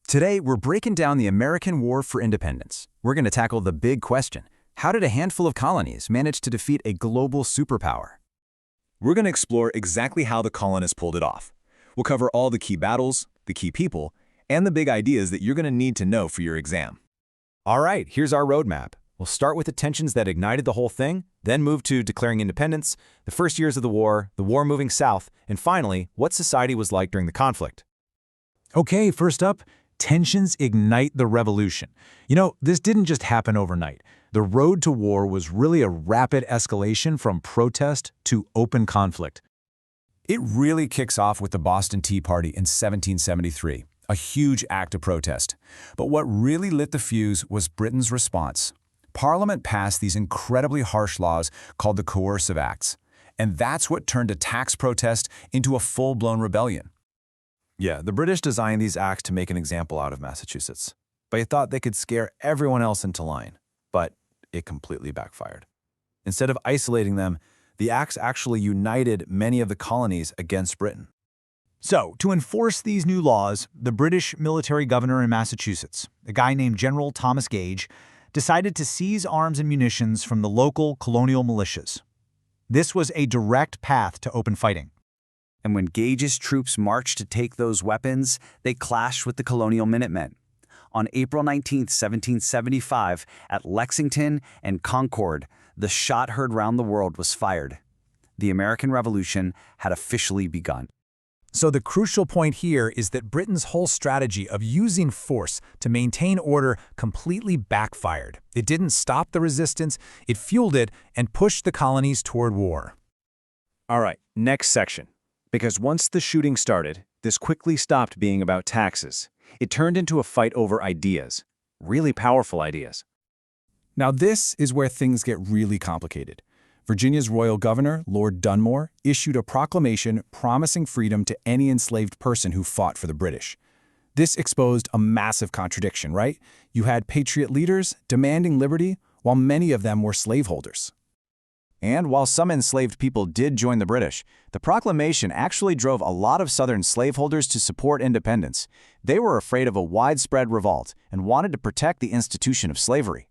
Today, we're breaking down the American War for Independence. We're going to tackle the big question: how did a handful of colonies manage to defeat a global superpower? We're going to explore exactly how the colonists pulled it off. We'll cover all the key battles, the key people, and the big ideas that you're going to need to know for your exam. All right, here's our roadmap. We'll start with the tensions that ignited the whole thing, then move to declaring independence, the first years of the war moving south, and finally, what society was like during the conflict. Okay, first up, tensions ignite the revolution. This didn't just happen overnight. The road to war was really a rapid escalation from protest to open conflict. It really kicks off with the Boston Tea Party in 1773, a huge act of protest. But what really lit the fuse was Britain's response. Parliament passed these incredibly harsh laws called the Coercive Acts, and that's what turned a tax protest into a full-blown rebellion. Yeah, the British designed these acts to make an example out of Massachusetts. They thought they could scare everyone else into line, but it completely backfired. Instead of isolating them, the acts actually united many of the colonies against Britain. So, to enforce these new laws, the British military governor in Massachusetts, a guy named General Thomas Gage, decided to seize arms and munitions from the local colonial militias. This was a direct path to open fighting. And when Gage's troops marched to take those weapons, they clashed with the colonial Minutemen. On April 19, 1775, at Lexington and Concord, the shot heard round the world was fired. The American Revolution had officially begun. So the crucial point here is that Britain's whole strategy of using force to maintain order completely backfired. It didn't stop the resistance, it fueled it and pushed the colonies toward war. All right, next section. Because once the shooting started, this quickly stopped being about taxes. It turned into a fight over ideas, really powerful ideas. Now this is where things get really complicated. Virginia's royal governor, Lord Dunmore, issued a proclamation promising freedom to any enslaved person who fought for the British. This exposed a massive contradiction, right? You had patriot leaders demanding liberty, while many of them were slaveholders. And while some enslaved people did join the British, the proclamation actually drove a lot of Southern slaveholders to support independence. They were afraid of a widespread revolt and wanted to protect the institution of slavery.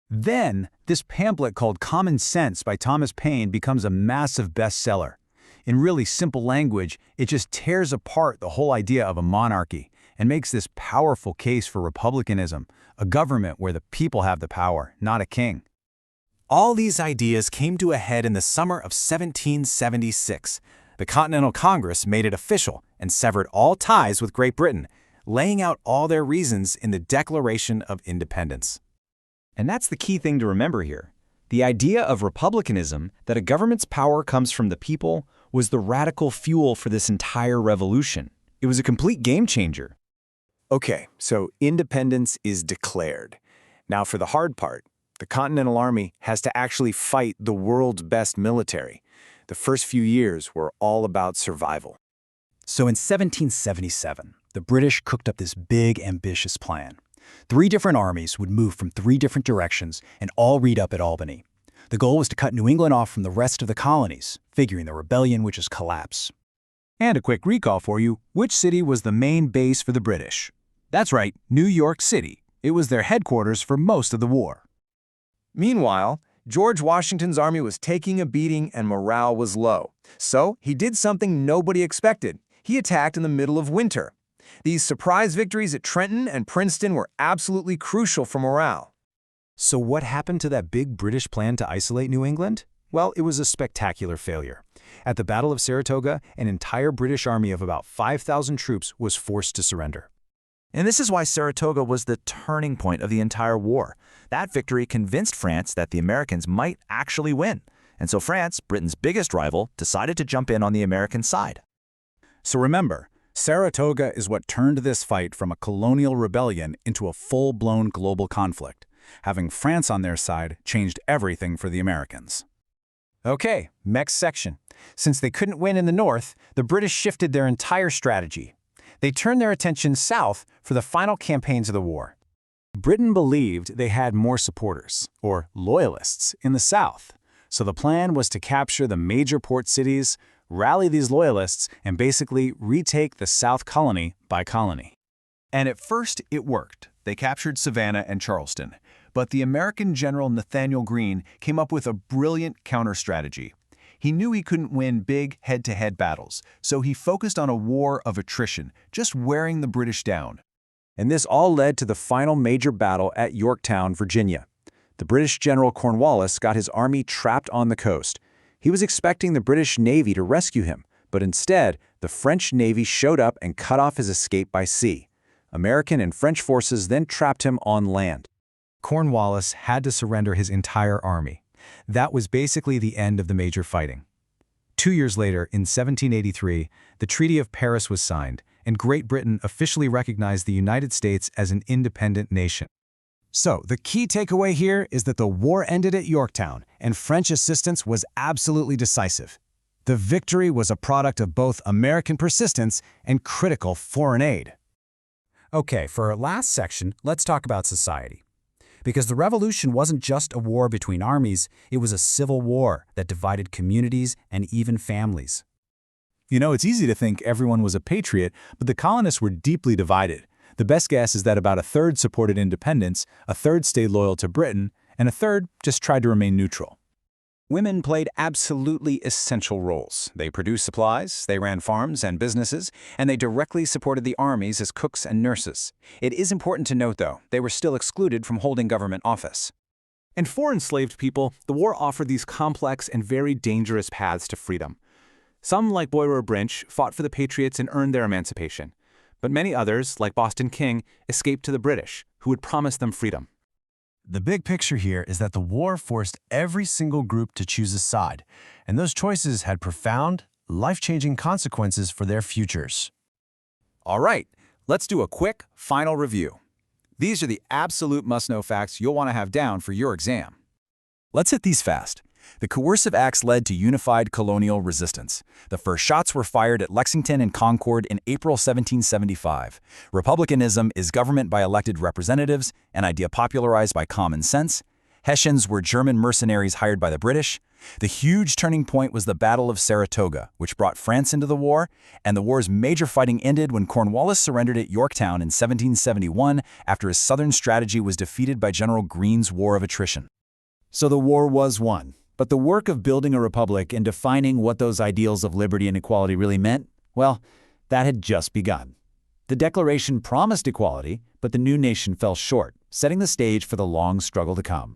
Then, this pamphlet called Common Sense by Thomas Paine becomes a massive bestseller. In really simple language, it just tears apart the whole idea of a monarchy and makes this powerful case for republicanism, a government where the people have the power, not a king. All these ideas came to a head in the summer of 1776. The Continental Congress made it official and severed all ties with Great Britain, laying out all their reasons in the Declaration of Independence. And that's the key thing to remember here. The idea of republicanism, that a government's power comes from the people, was the radical fuel for this entire revolution. It was a complete game changer. Okay, so independence is declared. Now for the hard part. The Continental Army has to actually fight the world's best military. The first few years were all about survival. So in 1777, the British cooked up this big, ambitious plan. 3 different armies would move from 3 different directions and all meet up at Albany. The goal was to cut New England off from the rest of the colonies, figuring the rebellion would just collapse. And a quick recall for you, which city was the main base for the British? That's right, New York City. It was their headquarters for most of the war. Meanwhile, George Washington's army was taking a beating and morale was low. So he did something nobody expected. He attacked in the middle of winter. These surprise victories at Trenton and Princeton were absolutely crucial for morale. So what happened to that big British plan to isolate New England? Well, it was a spectacular failure. At the Battle of Saratoga, an entire British army of about 5,000 troops was forced to surrender. And this is why Saratoga was the turning point of the entire war. That victory convinced France that the Americans might actually win. And so France, Britain's biggest rival, decided to jump in on the American side. So remember, Saratoga is what turned this fight from a colonial rebellion into a full-blown global conflict. Having France on their side changed everything for the Americans. Okay, next section. Since they couldn't win in the north, the British shifted their entire strategy. They turned their attention south for the final campaigns of the war. Britain believed they had more supporters, or Loyalists, in the south. So the plan was to capture the major port cities, rally these Loyalists, and basically retake the South colony by colony. And at first, it worked. They captured Savannah and Charleston. But the American General Nathanael Greene came up with a brilliant counter-strategy. He knew he couldn't win big head-to-head battles, so he focused on a war of attrition, just wearing the British down. And this all led to the final major battle at Yorktown, Virginia. The British General Cornwallis got his army trapped on the coast. He was expecting the British Navy to rescue him, but instead, the French Navy showed up and cut off his escape by sea. American and French forces then trapped him on land. Cornwallis had to surrender his entire army. That was basically the end of the major fighting. 2 years later, in 1783, the Treaty of Paris was signed, and Great Britain officially recognized the United States as an independent nation. So, the key takeaway here is that the war ended at Yorktown, and French assistance was absolutely decisive. The victory was a product of both American persistence and critical foreign aid. Okay, for our last section, let's talk about society. Because the revolution wasn't just a war between armies, it was a civil war that divided communities and even families. You know, it's easy to think everyone was a patriot, but the colonists were deeply divided. The best guess is that about a third supported independence, a third stayed loyal to Britain, and a third just tried to remain neutral. Women played absolutely essential roles. They produced supplies, they ran farms and businesses, and they directly supported the armies as cooks and nurses. It is important to note, though, they were still excluded from holding government office. And for enslaved people, the war offered these complex and very dangerous paths to freedom. Some, like Boyer or Brinch, fought for the Patriots and earned their emancipation. But many others, like Boston King, escaped to the British, who would promise them freedom. The big picture here is that the war forced every single group to choose a side, and those choices had profound, life-changing consequences for their futures. All right, let's do a quick, final review. These are the absolute must-know facts you'll want to have down for your exam. Let's hit these fast. The coercive acts led to unified colonial resistance. The first shots were fired at Lexington and Concord in April 1775. Republicanism is government by elected representatives, an idea popularized by common sense. Hessians were German mercenaries hired by the British. The huge turning point was the Battle of Saratoga, which brought France into the war, and the war's major fighting ended when Cornwallis surrendered at Yorktown in 1771 after his southern strategy was defeated by General Greene's War of Attrition. So the war was won. But the work of building a republic and defining what those ideals of liberty and equality really meant, well, that had just begun. The Declaration promised equality, but the new nation fell short, setting the stage for the long struggle to come.